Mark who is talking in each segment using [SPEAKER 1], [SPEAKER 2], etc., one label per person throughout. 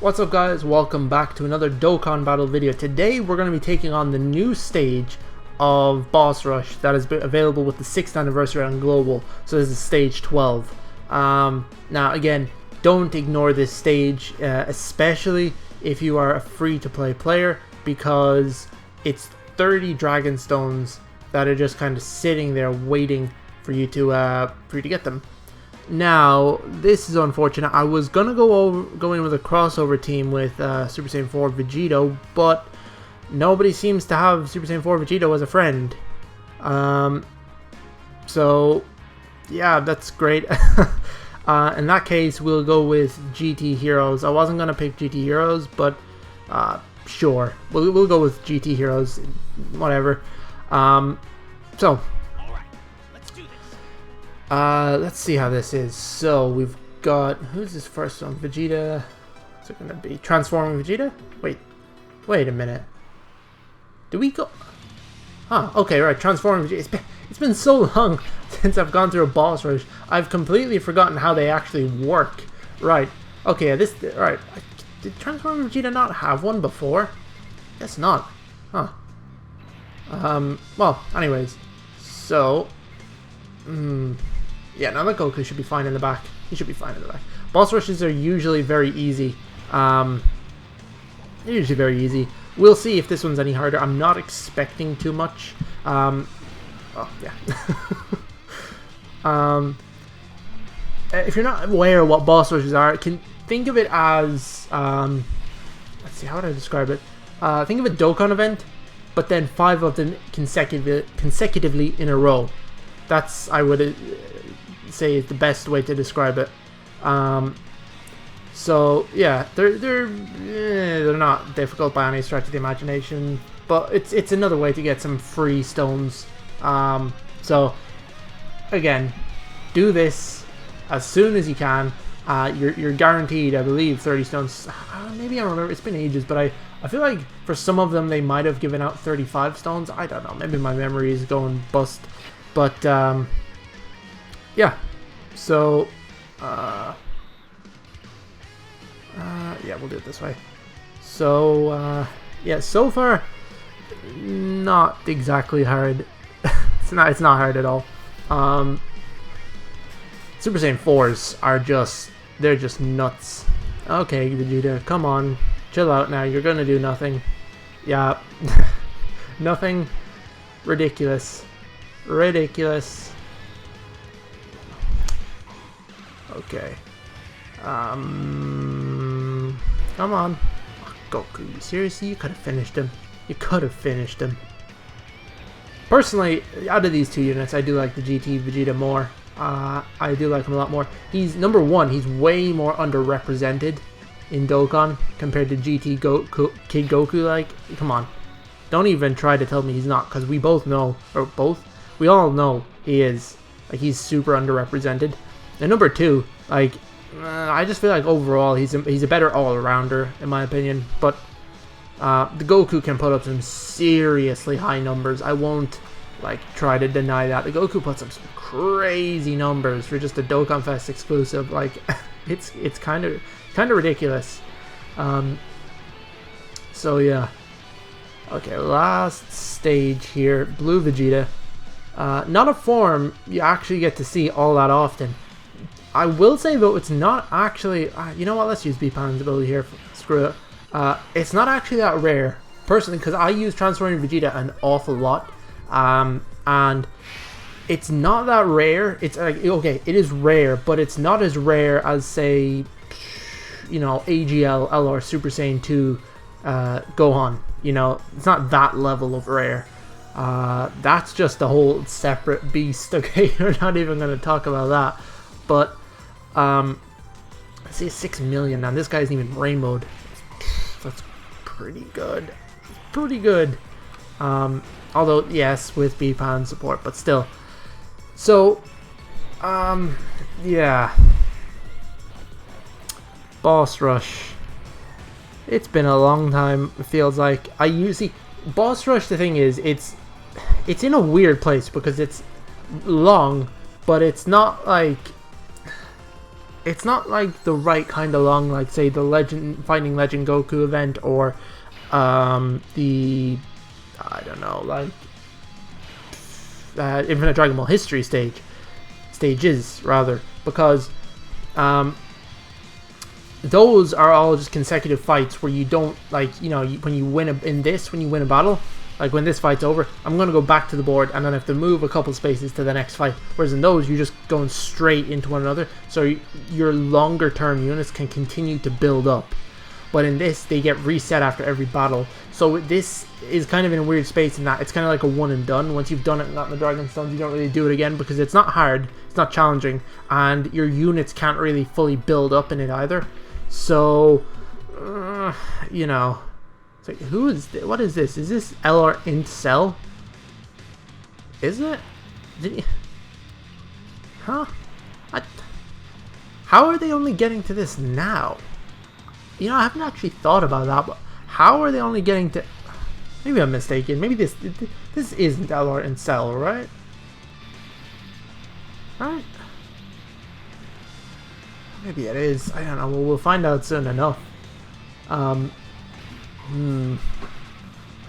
[SPEAKER 1] What's up guys, welcome back to another Dokkan battle video. Today we're going to be taking on the new stage of Boss Rush that is available with the 6th anniversary on Global. So this is stage 12. Now again, don't ignore this stage, especially if you are a free-to-play player, because it's 30 Dragon Stones that are just kind of sitting there waiting for you to get them. Now, this is unfortunate. I was gonna go in with a crossover team with Super Saiyan 4 Vegito, but nobody seems to have Super Saiyan 4 Vegito as a friend. So yeah, that's great. In that case, we'll go with GT Heroes. I wasn't gonna pick GT Heroes, but sure, we'll go with GT Heroes. Whatever. So. Let's see how this is. So we've got, who's this first one? Vegeta. What's it gonna be? Transforming Vegeta? Wait a minute. Do we go? Huh, okay, right, Transforming Vegeta. It's been so long since I've gone through a boss rush. I've completely forgotten how they actually work. Right. Okay, right. Did Transforming Vegeta not have one before? Guess not. Huh. Well, anyways. So, yeah, now that Goku should be fine in the back. He should be fine in the back. Boss rushes are usually very easy. They're usually very easy. We'll see if this one's any harder. I'm not expecting too much. Oh, yeah. If you're not aware of what boss rushes are, think of it as, let's see, how would I describe it? Think of a Dokkan event, but then 5 of them consecutively in a row. That's, I would say, is the best way to describe it. So yeah, they're not difficult by any stretch of the imagination, but it's another way to get some free stones. So again, do this as soon as you can. You're guaranteed, I believe, 30 stones. Maybe I don't remember. It's been ages, but I feel like for some of them they might have given out 35 stones. I don't know. Maybe my memory is going bust. But yeah, so yeah, we'll do it this way. So yeah, so far not exactly hard. it's not hard at all. Super Saiyan 4s are they're just nuts. Okay, Vegeta, come on, chill out now. You're gonna do nothing. Yeah, nothing. Ridiculous. Okay. Come on. Oh, Goku, seriously? You could have finished him. Personally, out of these two units, I do like the GT Vegeta more. I do like him a lot more. He's, number one, he's way more underrepresented in Dokkan compared to GT Kid Goku. Like, come on. Don't even try to tell me he's not, because we both know, we all know he is. Like, he's super underrepresented. And number two, like, I just feel like overall he's a better all-arounder in my opinion. But the Goku can put up some seriously high numbers. I won't like try to deny that. The Goku puts up some crazy numbers for just a Dokkan Fest exclusive. Like, it's kind of ridiculous. So yeah. Okay, last stage here, Blue Vegeta. Not a form you actually get to see all that often. I will say though, it's not actually, you know what, let's use B-Pan's ability here, screw it. It's not actually that rare, personally, because I use Transforming Vegeta an awful lot, and it's not that rare. It's like, okay, it is rare, but it's not as rare as, say, you know, AGL, or Super Saiyan 2 Gohan. You know, it's not that level of rare. That's just a whole separate beast. Okay, we're not even going to talk about that. But let's see, 6 million now. This guy isn't even rainbowed. That's pretty good. Although yes, with B-Pan support, but still. So yeah, Boss Rush. It's been a long time, it feels like. Boss Rush, the thing is, it's in a weird place because it's long, but it's not like, it's not like the right kind of long, like say the Fighting Legend Goku event, or the, I don't know, like Infinite Dragon Ball History stages rather, because those are all just consecutive fights where you don't, like, you know, when you win a battle, like when this fight's over, I'm going to go back to the board and then I have to move a couple spaces to the next fight. Whereas in those, you're just going straight into one another. So your longer term units can continue to build up. But in this, they get reset after every battle. So this is kind of in a weird space in that it's kind of like a one and done. Once you've done it and gotten the Dragon Stones, you don't really do it again because it's not hard, it's not challenging, and your units can't really fully build up in it either. So, you know... It's like, what is this? Is this LR int cell? Is it? Huh? How are they only getting to this now? You know, I haven't actually thought about that, but how are they only getting to... Maybe I'm mistaken. Maybe this isn't LR int cell, right? Right? Maybe it is. I don't know. Well, we'll find out soon enough.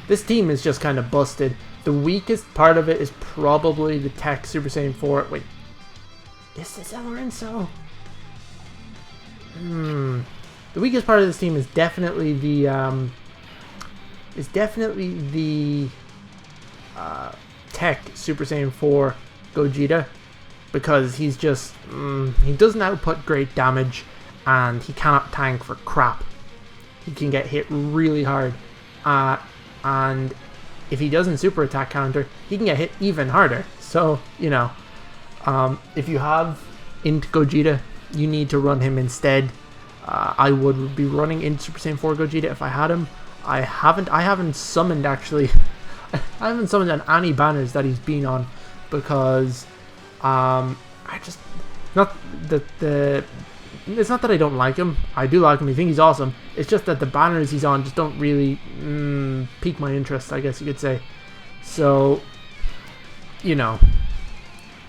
[SPEAKER 1] This team is just kind of busted. The weakest part of it is probably the Tech Super Saiyan 4. Wait, is this LRN so? The weakest part of this team is definitely the Tech Super Saiyan 4 Gogeta, because he's just he doesn't output great damage and he cannot tank for crap. He can get hit really hard, and if he doesn't super attack counter, he can get hit even harder. So, you know, if you have Int Gogeta, you need to run him instead. I would be running Int Super Saiyan 4 Gogeta if I had him. I haven't summoned actually. I haven't summoned on any banners that he's been on because I just it's not that I don't like him. I do like him. I think he's awesome. It's just that the banners he's on just don't really pique my interest, I guess you could say. So, you know,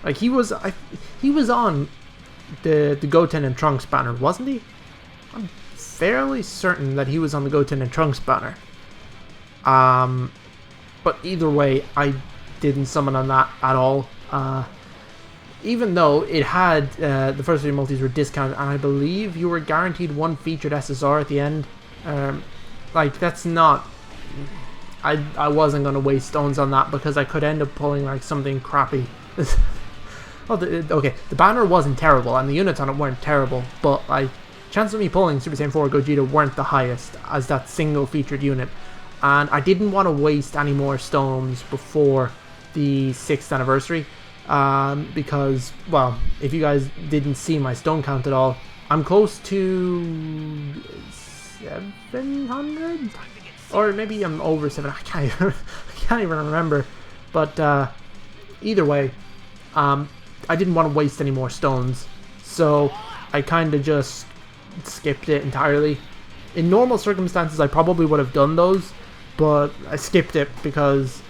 [SPEAKER 1] like he was on the Goten and Trunks banner, wasn't he? I'm fairly certain that he was on the Goten and Trunks banner. But either way, I didn't summon on that at all. Even though it had the first three multis were discounted, and I believe you were guaranteed one featured SSR at the end. Like, that's not... I wasn't going to waste stones on that because I could end up pulling like something crappy. Well, okay, the banner wasn't terrible and the units on it weren't terrible, but like, chances of me pulling Super Saiyan 4 Gogeta weren't the highest as that single featured unit. And I didn't want to waste any more stones before the 6th anniversary. Because, well, if you guys didn't see my stone count at all, I'm close to 700? Or maybe I'm over 700. I can't even remember. But either way, I didn't want to waste any more stones. So I kind of just skipped it entirely. In normal circumstances, I probably would have done those, but I skipped it because...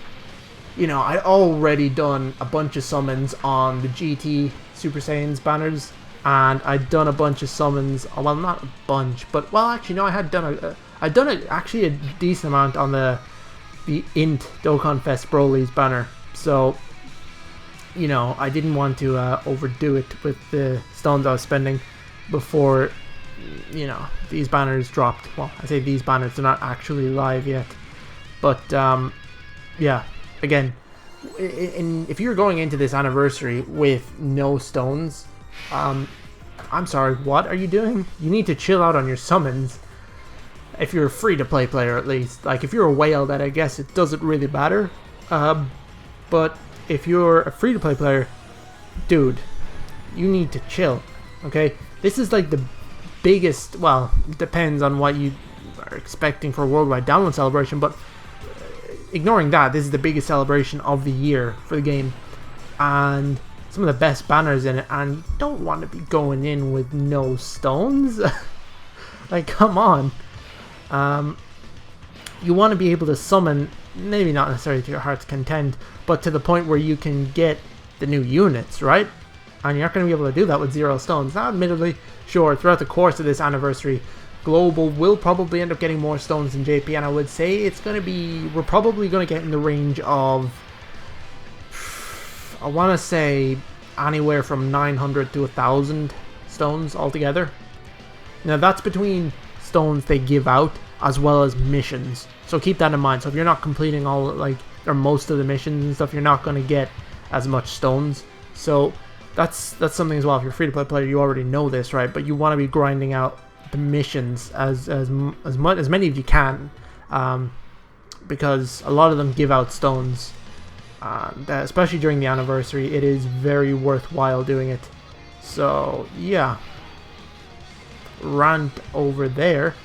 [SPEAKER 1] You know, I'd already done a bunch of summons on the GT Super Saiyans banners, and I'd done a bunch of summons, well, not a bunch, but, well, actually, no, I had done actually a decent amount on the Int Dokkan Fest Broly's banner, so, you know, I didn't want to overdo it with the stones I was spending before, you know, these banners dropped. Well, I say these banners, they're not actually live yet, but, yeah. Again, if you're going into this anniversary with no stones, I'm sorry, what are you doing? You need to chill out on your summons. If you're a free-to-play player, at least. Like, if you're a whale, then I guess it doesn't really matter. But if you're a free-to-play player, dude, you need to chill, okay? This is like the biggest, well, it depends on what you are expecting for a worldwide download celebration, but... Ignoring that, this is the biggest celebration of the year for the game, and some of the best banners in it, and you don't want to be going in with no stones. Like, come on. You want to be able to summon, maybe not necessarily to your heart's content, but to the point where you can get the new units, right? and you're not going to be able to do that with 0 stones. Now, admittedly, sure, throughout the course of this anniversary, Global will probably end up getting more stones than JP, and I would say it's going to be, we're probably going to get in the range of, I want to say, anywhere from 900 to 1,000 stones altogether. Now, that's between stones they give out as well as missions, so keep that in mind. So if you're not completing all, like, or most of the missions and stuff, you're not going to get as much stones. So that's something as well. If you're a free-to-play player, you already know this, right? But you want to be grinding out the missions as many as you can, because a lot of them give out stones, especially during the anniversary. It is very worthwhile doing it. So yeah, rant over there.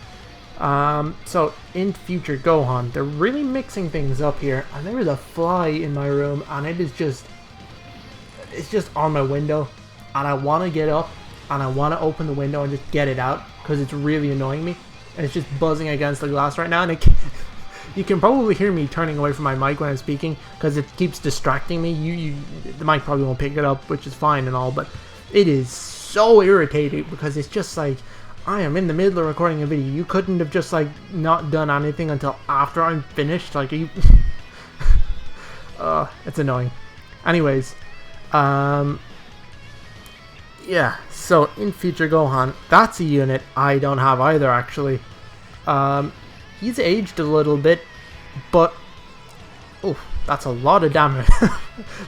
[SPEAKER 1] So in Future Gohan, they're really mixing things up here, and there is a fly in my room, and it's just on my window, and I want to get up and I want to open the window and just get it out because it's really annoying me, and it's just buzzing against the glass right now, and you can probably hear me turning away from my mic when I'm speaking because it keeps distracting me. The mic probably won't pick it up, which is fine and all, but it is so irritating because it's just like, I am in the middle of recording a video. You couldn't have just like not done anything until after I'm finished. Like, you it's annoying. Anyways, yeah, so in Future Gohan, that's a unit I don't have either, actually. He's aged a little bit, but oh, that's a lot of damage.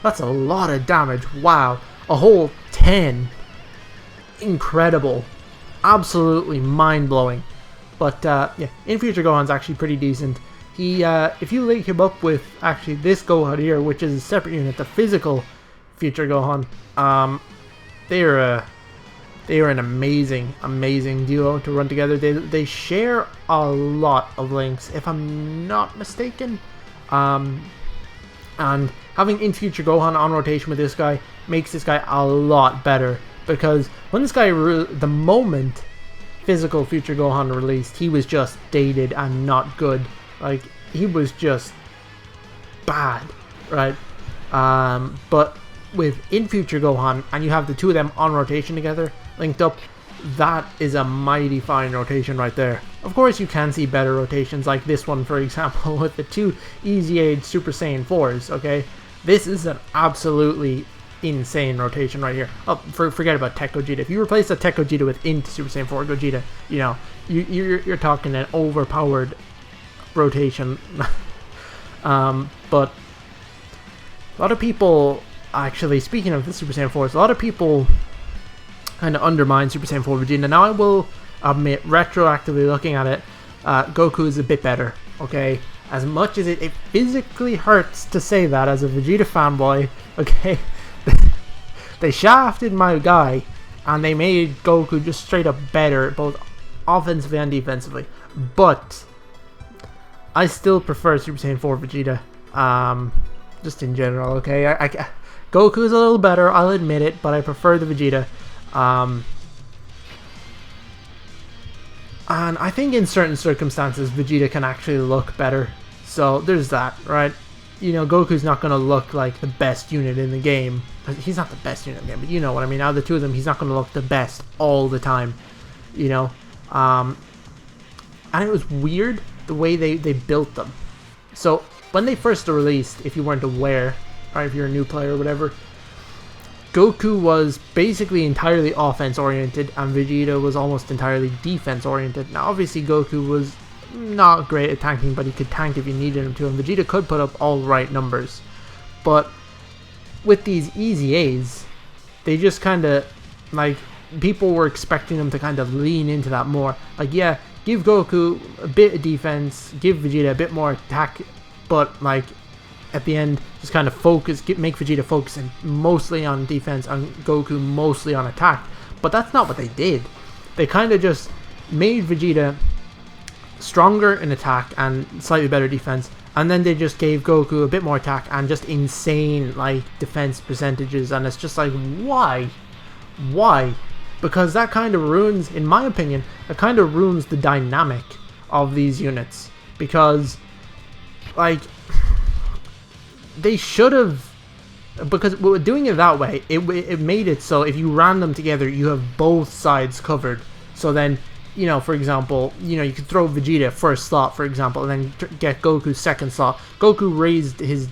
[SPEAKER 1] That's a lot of damage. Wow, a whole 10. Incredible. Absolutely mind-blowing. But yeah, in Future Gohan's actually pretty decent. He, if you link him up with actually this Gohan here, which is a separate unit, the physical Future Gohan, they are an amazing duo to run together. They share a lot of links, if I'm not mistaken. And having in Future Gohan on rotation with this guy makes this guy a lot better, because when this guy, the moment physical Future Gohan released, he was just dated and not good. Like, he was just bad, right? But with in Future Gohan, and you have the two of them on rotation together, linked up, that is a mighty fine rotation right there. Of course, you can see better rotations, like this one, for example, with the two Easy Age Super Saiyan 4s, okay? This is an absolutely insane rotation right here. Oh, forget about Tech Gogeta. If you replace a Tech Gogeta with Int Super Saiyan 4 Gogeta, you know, you're talking an overpowered rotation. But a lot of people, actually, speaking of the Super Saiyan 4s, a lot of people kind of undermine Super Saiyan 4 Vegeta. Now, I will admit, retroactively looking at it, Goku is a bit better, okay? As much as it physically hurts to say that as a Vegeta fanboy, okay? They shafted my guy, and they made Goku just straight up better, both offensively and defensively. But I still prefer Super Saiyan 4 Vegeta, just in general, okay? Goku's a little better, I'll admit it, but I prefer the Vegeta. And I think in certain circumstances, Vegeta can actually look better. So there's that, right? You know, Goku's not going to look like the best unit in the game. He's not the best unit in the game, but you know what I mean. Out of the two of them, he's not going to look the best all the time, you know? And it was weird the way they built them. So when they first released, if you weren't aware, or if you're a new player or whatever, Goku was basically entirely offense oriented and Vegeta was almost entirely defense oriented. Now obviously Goku was not great at tanking, but he could tank if you needed him to, and Vegeta could put up all right numbers. But with these Easy A's, they just kind of, like, people were expecting them to kind of lean into that more. Like, yeah, give Goku a bit of defense, give Vegeta a bit more attack, but like at the end, just kind of make Vegeta focus mostly on defense and Goku mostly on attack. But that's not what they did. They kind of just made Vegeta stronger in attack and slightly better defense, and then they just gave Goku a bit more attack and just insane like defense percentages, and it's just like, why? Because that kind of ruins, in my opinion, that kind of ruins the dynamic of these units, because like they should have because doing it that way, it made it so if you ran them together, you have both sides covered. So then, you know, for example, you know, you could throw Vegeta first slot, for example, and then get Goku's second slot. Goku rose his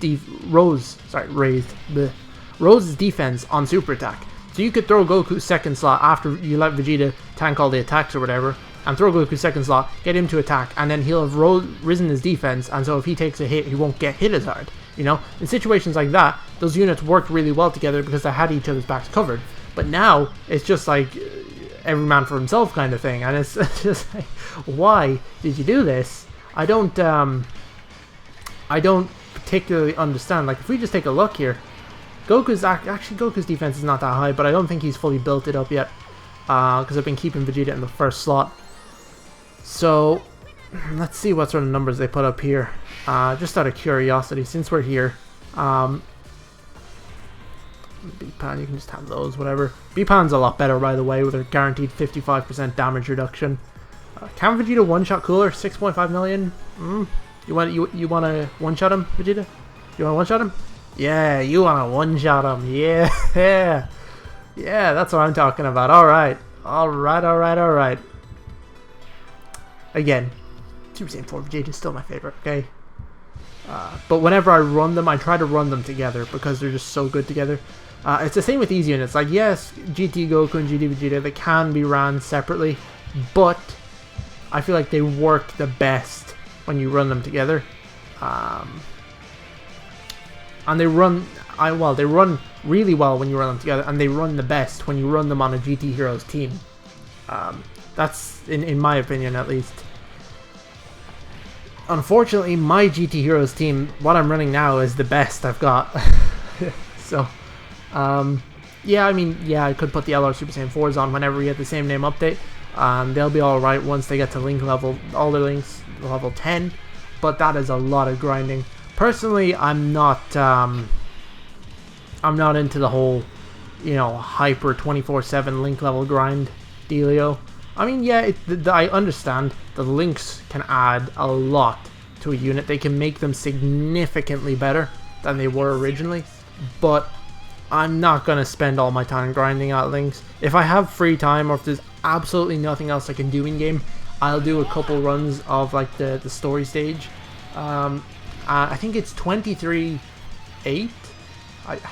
[SPEAKER 1] defense on super attack. So you could throw Goku's second slot after you let Vegeta tank all the attacks or whatever, and throw Goku's second slot, get him to attack, and then he'll have risen his defense, and so if he takes a hit, he won't get hit as hard. You know, in situations like that, those units worked really well together because they had each other's backs covered. But now, it's just like every man for himself kind of thing, and it's just like, why did you do this? I don't particularly understand. Like, if we just take a look here, Goku's defense is not that high, but I don't think he's fully built it up yet, because I've been keeping Vegeta in the first slot. So let's see what sort of numbers they put up here, just out of curiosity, since we're here. B-Pan, you can just have those, whatever. B-Pan's a lot better, by the way, with a guaranteed 55% damage reduction. Can Vegeta one-shot Cooler? 6.5 million? You want to one-shot him, Vegeta? You want to one-shot him? Yeah, you want to one-shot him. Yeah. Yeah, that's what I'm talking about. Alright. Alright. Again, Super Saiyan 4 Vegeta is still my favorite, okay? But whenever I run them, I try to run them together because they're just so good together. It's the same with these units. Like, yes, GT Goku and GT Vegeta, they can be ran separately, but I feel like they work the best when you run them together. And they run really well when you run them together, and they run the best when you run them on a GT Heroes team. That's, in my opinion at least. Unfortunately, my GT Heroes team, what I'm running now, is the best I've got. So, yeah, I mean, yeah, I could put the LR Super Saiyan 4s on whenever we get the same name update. They'll be alright once they get to link level, all their links level 10, but that is a lot of grinding. Personally, I'm not into the whole, you know, hyper 24/7 link level grind dealio. I mean, yeah, I understand the links can add a lot to a unit. They can make them significantly better than they were originally, but I'm not going to spend all my time grinding out links. If I have free time, or if there's absolutely nothing else I can do in game, I'll do a couple runs of like the story stage. I think it's 23-8. I can't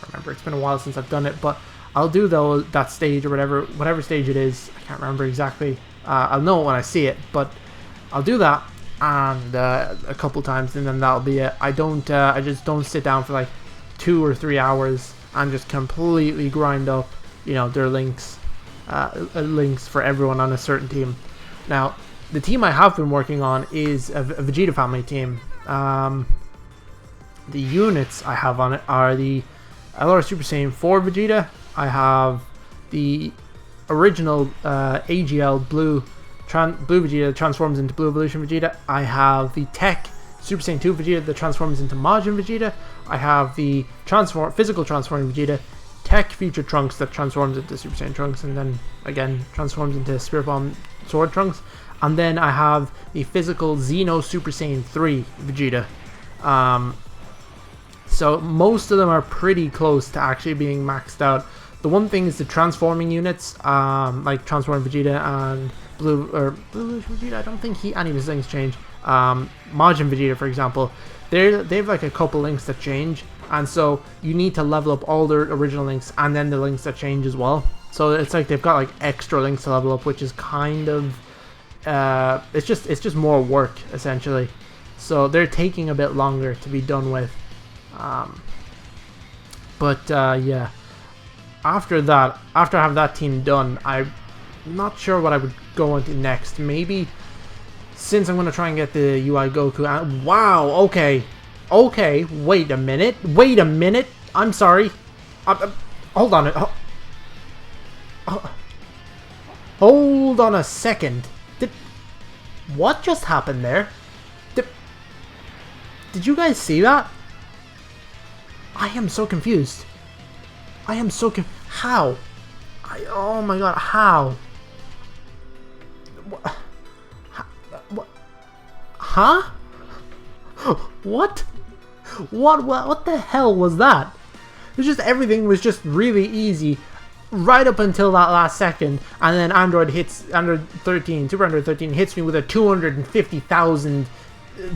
[SPEAKER 1] remember. It's been a while since I've done it, but I'll do that stage or whatever stage it is. I can't remember exactly. I'll know it when I see it, but I'll do that and a couple times, and then that'll be it. I just don't sit down for like 2 or 3 hours and just completely grind up, you know, their links for everyone on a certain team. Now, the team I have been working on is a Vegeta family team. The units I have on it are the LR Super Saiyan 4 Vegeta. I have the original AGL Blue Vegeta that transforms into Blue Evolution Vegeta. I have the Tech Super Saiyan 2 Vegeta that transforms into Majin Vegeta. I have the physical transforming Vegeta, Tech Future Trunks that transforms into Super Saiyan Trunks, and then again transforms into Spirit Bomb Sword Trunks. And then I have the physical Xeno Super Saiyan 3 Vegeta. So most of them are pretty close to actually being maxed out. The one thing is the transforming units, like transforming Vegeta and Blue Vegeta. I don't think any of his links change. Majin Vegeta, for example, they have like a couple links that change, and so you need to level up all their original links and then the links that change as well. So it's like they've got like extra links to level up, which is kind of it's just more work essentially. So they're taking a bit longer to be done with. Yeah. After I have that team done, I'm not sure what I would go into next. Maybe, since I'm going to try and get the UI Goku out. Wow, okay, wait a minute, I'm sorry. Hold on. Hold on a second. What just happened there? Did you guys see that? I am so confused. How? Oh my god, how? What? Huh? What? What the hell was that? It's just everything was just really easy right up until that last second, and then Super Android 13 hits me with a 250,000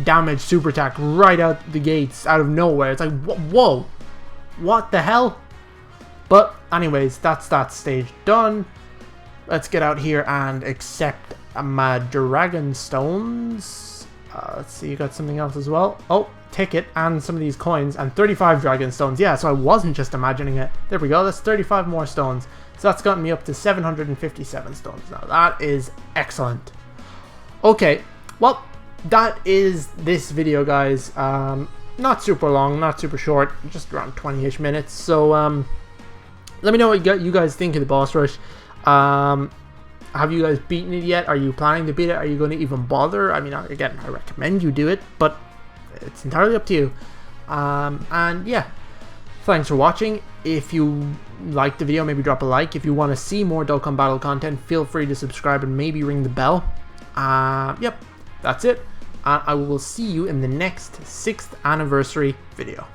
[SPEAKER 1] damage super attack right out the gates, out of nowhere. It's like, whoa, what the hell? But anyways, that's that stage done. Let's get out here and accept my Dragon Stones. Let's see, you got something else as well. Oh, ticket and some of these coins and 35 Dragon Stones. Yeah, so I wasn't just imagining it. There we go, that's 35 more stones. So that's gotten me up to 757 stones now. That is excellent. Okay, well, that is this video, guys. Not super long, not super short, just around 20-ish minutes. So let me know what you guys think of the boss rush. Have you guys beaten it yet? Are you planning to beat it? Are you going to even bother? I mean, again, I recommend you do it, but it's entirely up to you. And yeah, thanks for watching. If you liked the video, maybe drop a like. If you want to see more Dokkan Battle content, feel free to subscribe and maybe ring the bell. Yep, that's it. I will see you in the next 6th anniversary video.